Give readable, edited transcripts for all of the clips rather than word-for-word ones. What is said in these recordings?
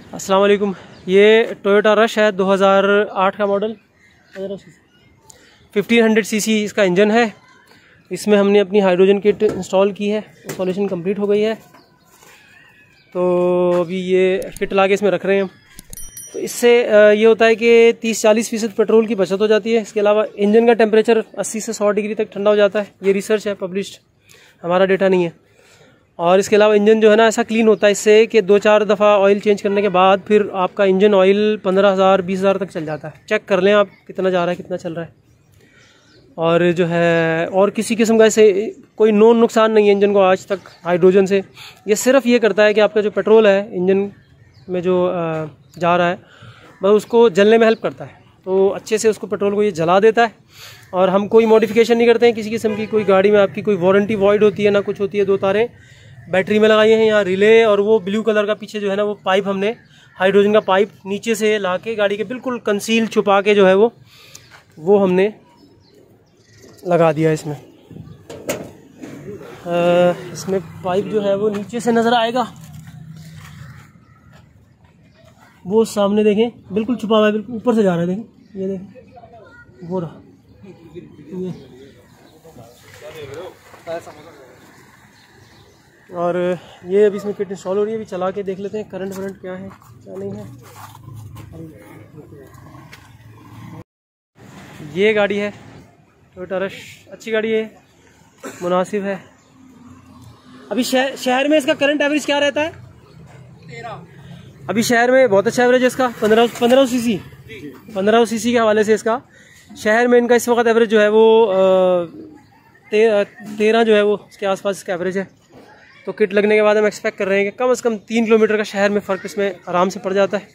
अस्सलाम वालेकुम। ये टोयोटा रश है 2008 का मॉडल, 1500 सीसी इसका इंजन है। इसमें हमने अपनी हाइड्रोजन किट इंस्टॉल की है, इंस्टॉलेशन कंप्लीट हो गई है। तो अभी ये किट ला के इसमें रख रहे हैं हम। तो इससे ये होता है कि 30-40% पेट्रोल की बचत हो जाती है। इसके अलावा इंजन का टेम्परेचर 80 से 100 डिग्री तक ठंडा हो जाता है। ये रिसर्च है, पब्लिश्ड, हमारा डेटा नहीं है। और इसके अलावा इंजन जो है ना ऐसा क्लीन होता है इससे कि 2-4 दफ़ा ऑयल चेंज करने के बाद फिर आपका इंजन ऑयल 15,000-20,000 तक चल जाता है। चेक कर लें आप कितना जा रहा है, कितना चल रहा है। और जो है और किसी किस्म का ऐसे कोई नोन नुकसान नहीं है इंजन को आज तक हाइड्रोजन से। ये सिर्फ ये करता है कि आपका जो पेट्रोल है इंजन में जो जा रहा है बस उसको जलने में हेल्प करता है। तो अच्छे से उसको पेट्रोल को ये जला देता है। और हम कोई मॉडिफिकेशन नहीं करते हैं किसी किस्म की। कोई गाड़ी में आपकी कोई वारंटी वॉइड होती है ना कुछ होती है। 2 तारें बैटरी में लगाई हैं यहाँ, रिले, और वो ब्लू कलर का पीछे जो है ना वो पाइप हमने हाइड्रोजन का पाइप नीचे से ला के गाड़ी के बिल्कुल कंसील छुपा के जो है वो हमने लगा दिया इसमें। इसमें पाइप जो है वो नीचे से नज़र आएगा, वो सामने देखें बिल्कुल छुपा हुआ है, बिल्कुल ऊपर से जा रहा है। देखें, ये देखें, वो रहा ये। और ये अभी इसमें किट इंस्टॉल हो रही है। अभी चला के देख लेते हैं करंट वरंट क्या है क्या नहीं है। ये गाड़ी है टोयोटा रश, अच्छी गाड़ी है, मुनासिब है। अभी शहर में इसका करंट एवरेज क्या रहता है? 13। अभी शहर में बहुत अच्छा एवरेज है इसका, 15 सीसी। 15 सीसी के हवाले से इसका शहर में इनका इस वक्त एवरेज जो है वो 13 जो है वो इसके आसपास इसका एवरेज है। तो किट लगने के बाद हम एक्सपेक्ट कर रहे हैं कि कम से कम 3 किलोमीटर का शहर में फ़र्क इसमें आराम से पड़ जाता है।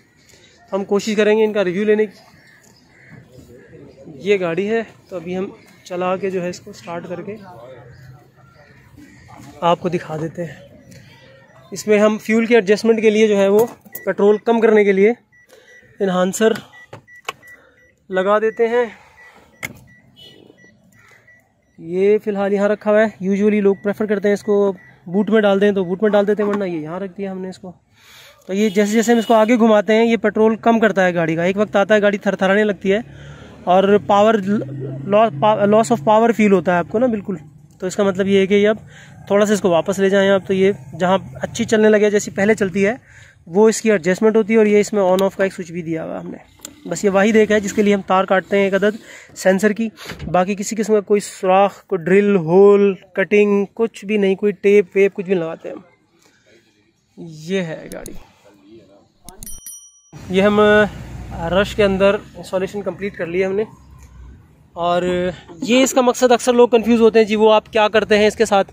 हम कोशिश करेंगे इनका रिव्यू लेने की। ये गाड़ी है, तो अभी हम चला के जो है इसको स्टार्ट करके आपको दिखा देते हैं। इसमें हम फ्यूल के एडजस्टमेंट के लिए जो है वो पेट्रोल कम करने के लिए इन्हांसर लगा देते हैं। ये फ़िलहाल यहाँ रखा हुआ है। यूजुअली लोग प्रेफर करते हैं इसको बूट में डाल दें तो बूट में डाल देते हैं, वरना ये यहाँ रख दिया हमने इसको। तो ये जैसे जैसे हम इसको आगे घुमाते हैं ये पेट्रोल कम करता है गाड़ी का। एक वक्त आता है गाड़ी थरथराने लगती है और power loss of power feel होता है आपको ना, बिल्कुल। तो इसका मतलब ये है कि अब थोड़ा सा इसको वापस ले जाएं आप। तो ये जहाँ अच्छी चलने लगे जैसी पहले चलती है वो इसकी एडजस्टमेंट होती है। और ये इसमें ऑन ऑफ का एक स्विच भी दिया हुआ है हमने। बस ये वाहिद एक है जिसके लिए हम तार काटते हैं, एक अदद सेंसर की। बाकी किसी किस्म का कोई सुराख, कोई ड्रिल होल, कटिंग कुछ भी नहीं, कोई टेप वेप कुछ भी लगाते हैं हम। ये है गाड़ी। ये हम रश के अंदर इंस्टॉलेशन कंप्लीट कर लिया हमने। और ये इसका मकसद अक्सर लोग कंफ्यूज होते हैं जी वो आप क्या करते हैं इसके साथ।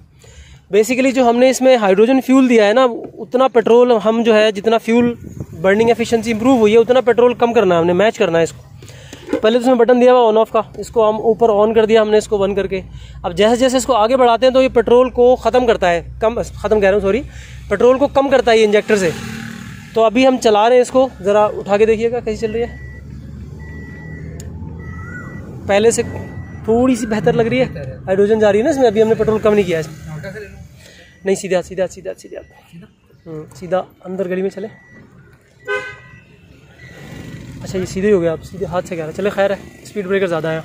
बेसिकली जो हमने इसमें हाइड्रोजन फ्यूल दिया है ना, उतना पेट्रोल हम जो है जितना फ्यूल बर्निंग एफिशिएंसी इंप्रूव हुई है उतना पेट्रोल कम करना है हमने, मैच करना है इसको। पहले तो इसमें बटन दिया हुआ ऑन ऑफ का, इसको हम ऊपर ऑन कर दिया हमने इसको बंद करके। अब जैसे जैसे इसको आगे बढ़ाते हैं तो ये पेट्रोल को ख़त्म करता है, ख़त्म कह रहा हूँ सॉरी, पेट्रोल को कम करता है ये इंजेक्टर से। तो अभी हम चला रहे हैं इसको, ज़रा उठा के देखिएगा कैसी चल रही है। पहले से थोड़ी सी बेहतर लग रही है, हाइड्रोजन जा रही है ना इसमें। अभी हमने पेट्रोल कम नहीं किया है नहीं, सीधा सीधा सीधा सीधा सीधा अंदर गली में चले। अच्छा ये सीधे हो गया, आप सीधे हाथ से कह रहे हैं। चले खैर है, स्पीड ब्रेकर ज़्यादा आया।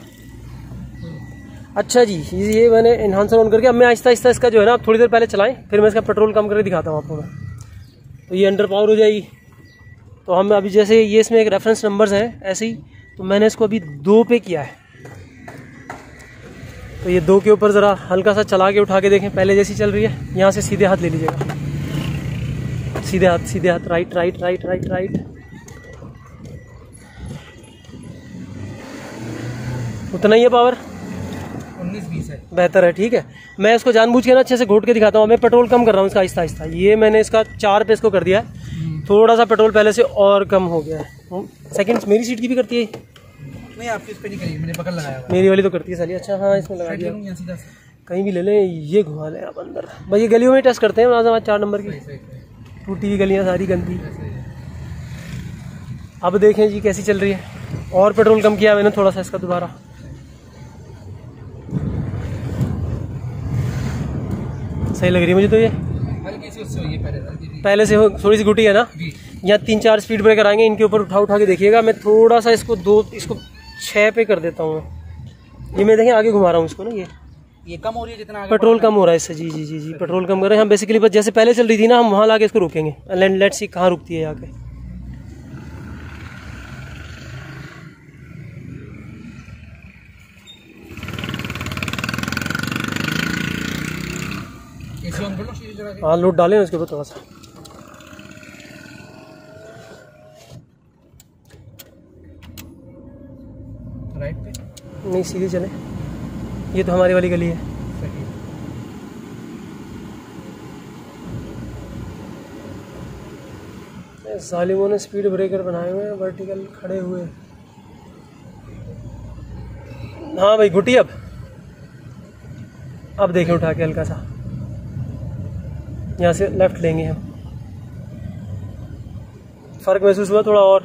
अच्छा जी, ये मैंने इन्हांसर ऑन करके अब मैं आहिस्ता आहिस्ता इसका जो है ना आप थोड़ी देर पहले चलाएं, फिर मैं इसका पेट्रोल कम करके दिखाता हूँ आपको मैं। तो ये अंडर पावर हो जाएगी। तो हम अभी जैसे ये इसमें एक रेफरेंस नंबर्स हैं ऐसे ही, तो मैंने इसको अभी 2 पे किया है। तो ये 2 के ऊपर ज़रा हल्का सा चला के उठा के देखें पहले जैसी चल रही है। यहाँ से सीधे हाथ ले लीजिएगा, सीधे हाथ, right right right right right. उतना ही है पावर, 19-20 है, बेहतर है, ठीक है। मैं इसको जानबूझ के ना अच्छे से घोट के दिखाता हूँ। मैं पेट्रोल कम कर रहा हूँ इसका आहिस्ता आहिस्ता। ये मैंने इसका 4 पे इसको कर दिया है, थोड़ा सा पेट्रोल पहले से और कम हो गया है। सेकंड मेरी सीट की भी करती है नहीं, आपकी इस पे नहीं करी, मैंने बगल लगाया हुआ। मेरी वाली तो करती है साली। अच्छा हाँ, इसमें लगा दिया। कहीं भी ले लें, ये घुमा लें आप अंदर। भाई ये गलियों में टेस्ट करते हैं मुलाज़िम, 4 नंबर की टूटी हुई गलियाँ सारी गंदी। अब देखें जी कैसी चल रही है। और पेट्रोल कम किया मैंने थोड़ा सा इसका दोबारा। सही लग रही है मुझे तो ये। हल्की सी उससे हुई है, पहले से थोड़ी सी घुटी है ना। यहाँ 3-4 स्पीड ब्रेकर आएंगे, इनके ऊपर उठा के देखिएगा। मैं थोड़ा सा इसको 6 पे कर देता हूँ। ये मैं देखें आगे घुमा रहा हूँ इसको ना, ये कम हो रही है जितना आगे पेट्रोल कम हो रहा है इससे। जी जी जी जी, पेट्रोल कम कर रहे हैं हम बेसिकली। बस जैसे पहले चल रही थी ना, हम वहाँ लाके इसको रोकेंगे। लेट्स सी कहाँ रुकती है आके। हाँ, लोड डालें उसके ऊपर थोड़ा सा। राइट पे नहीं, सीधे चले। ये तो हमारी वाली गली है। जालिमों ने स्पीड ब्रेकर बनाए हुए हैं, वर्टिकल खड़े हुए। हाँ भाई, घुटी अब देखें उठा के हल्का सा। यहाँ से लेफ्ट लेंगे हम। फ़र्क महसूस हुआ थोड़ा? और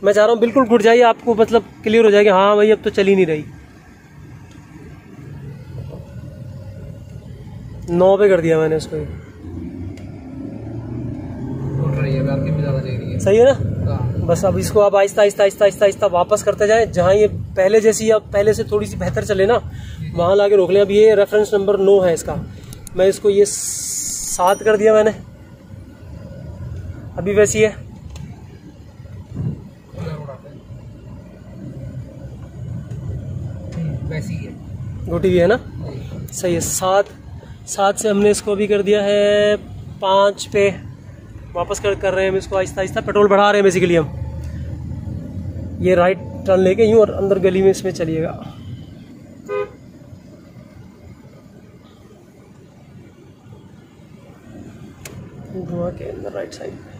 मैं चाह रहा हूँ बिल्कुल घुट जाइए, आपको मतलब क्लियर हो जाएगा। हाँ भाई, अब तो चल ही नहीं रही। 9 पे कर दिया मैंने उसको। सही है ना? बस अब इसको आप आहिस्ता आहिस्ता आहिस्ता आहिस्ता आहिस्ता वापस करते जाएं। जहाँ ये पहले जैसी, अब पहले से थोड़ी सी बेहतर चले ना, वहाँ लाके रोक लें। अब ये रेफरेंस नंबर 9 है इसका। मैं इसको ये 7 कर दिया मैंने। अभी वैसी है। वैसी है, घुटी हुई है ना? सही है। 7 से हमने इसको अभी कर दिया है 5 पे। वापस कर रहे हैं हम इसको आहिस्ता आहिस्ता। पेट्रोल बढ़ा रहे हैं बेसिकली हम। ये राइट टर्न लेके यूँ और अंदर गली में इसमें चलिएगा। धुआं के अंदर राइट साइड में।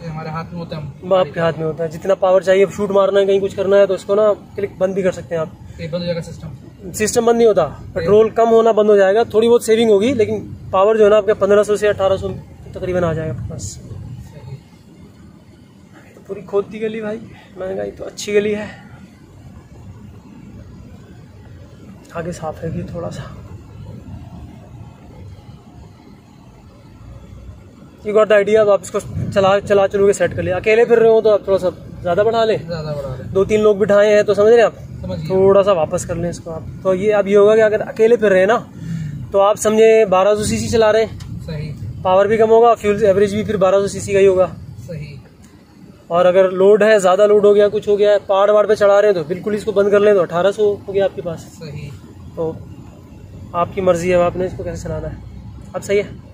हमारे हाथ में होता है, आपके हाथ में होता है। जितना पावर चाहिए, शूट मारना है, कहीं कुछ करना है, तो इसको ना क्लिक बंद भी कर सकते हैं आप। बंद हो जाएगा सिस्टम बंद नहीं होता। पेट्रोल कम होना बंद हो जाएगा, थोड़ी बहुत सेविंग होगी, लेकिन पावर जो है ना आपके 1500 से 1800 तकरीबन आ जाएगा बस। तो पूरी खोदती गली भाई, महंगाई तो अच्छी गली है। आगे साफ है कि थोड़ा सा। You got the idea. अब आप इसको चला चलोगे, सेट कर लिया। अकेले फिर रहे हो तो आप थोड़ा सा ज़्यादा बढ़ा लें। 2-3 लोग बिठाए हैं तो समझ रहे हैं आप, थोड़ा सा वापस कर लें इसको आप। तो ये अब ये होगा कि अगर अकेले फिर रहे हैं ना, तो आप समझे 1200 सीसी चला रहे हैं। सही। पावर भी कम होगा, फ्यूल एवरेज भी फिर 1200 सीसी का ही होगा। सही। और अगर लोड है, ज़्यादा लोड हो गया, कुछ हो गया है, पहाड़ पे चढ़ा रहे हैं, तो बिल्कुल इसको बंद कर लें तो 1800 हो गया आपके पास। सही। तो आपकी मर्जी है, आपने इसको कैसे चलाना है। अब सही है।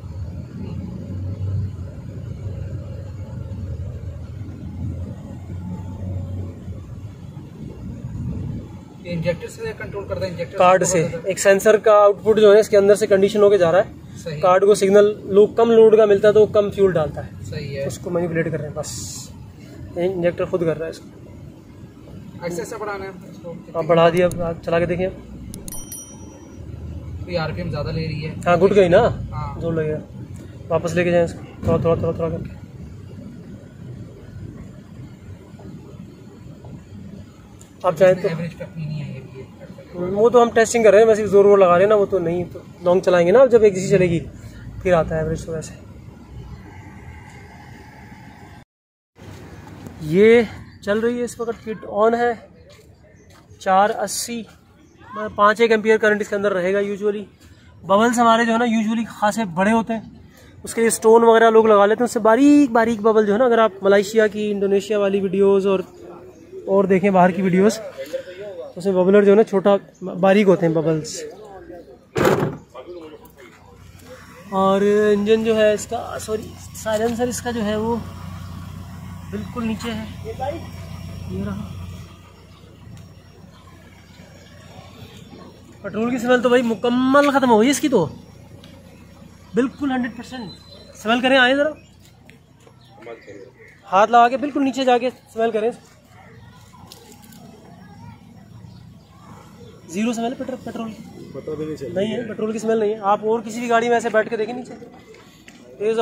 इंजेक्टर से कंट्रोल करता है, इंजेक्टर कार्ड से एक सेंसर का आउटपुट जो है इसके अंदर से कंडीशन होके जा रहा है। कार्ड को सिग्नल कम लोड का मिलता है तो कम फ्यूल डालता है। सही है। उसको मैनिपुलेट कर रहे हैं बस। इंजेक्टर खुद कर रहा है इसको। ऐसे बढ़ाना है इसको। आप बढ़ा दिया, आप चला के देखिए। आरपीएम ज़्यादा ले रही है। हाँ, घुट गई ना। हाँ। जोर लगेगा। वापस लेके जाए इसको, थोड़ा करके। आप चाहें तो एवरेज पे अपनी नहीं है ये। वो तो हम टेस्टिंग कर रहे हैं, वैसे जोर वोर लगा रहे हैं ना, वो तो नहीं। तो लॉन्ग चलाएंगे ना, जब एक जैसी चलेगी फिर आता है एवरेज। तो वैसे ये चल रही है इस वक्त, किट ऑन है। 480 5-1 एम्पियर करंट इसके अंदर रहेगा यूजुअली। बबल्स हमारे जो है ना यूजुअली खासे बड़े होते हैं, उसके लिए स्टोन वगैरह लोग लगा लेते हैं। उससे बारीक बारीक बबल जो है ना, अगर आप मलेशिया की, इंडोनेशिया वाली वीडियोस और देखें बाहर की वीडियोस, तो उसमें बबलर जो है ना छोटा बारीक होते हैं बबल्स। और इंजन जो है इसका, सॉरी साइलेंसर इसका जो है वो बिल्कुल नीचे है। ये रहा। पेट्रोल की स्मेल तो भाई मुकम्मल ख़त्म हो गई इसकी, तो बिल्कुल 100% स्मेल करें। आए ज़रा हाथ लगा के बिल्कुल नीचे जाके स्मेल करें। 0 स्मेल है पेट्रोल की। नहीं है, पेट्रोल की स्मेल नहीं है। आप और किसी भी गाड़ी में ऐसे बैठ के देखें नीचे, तेज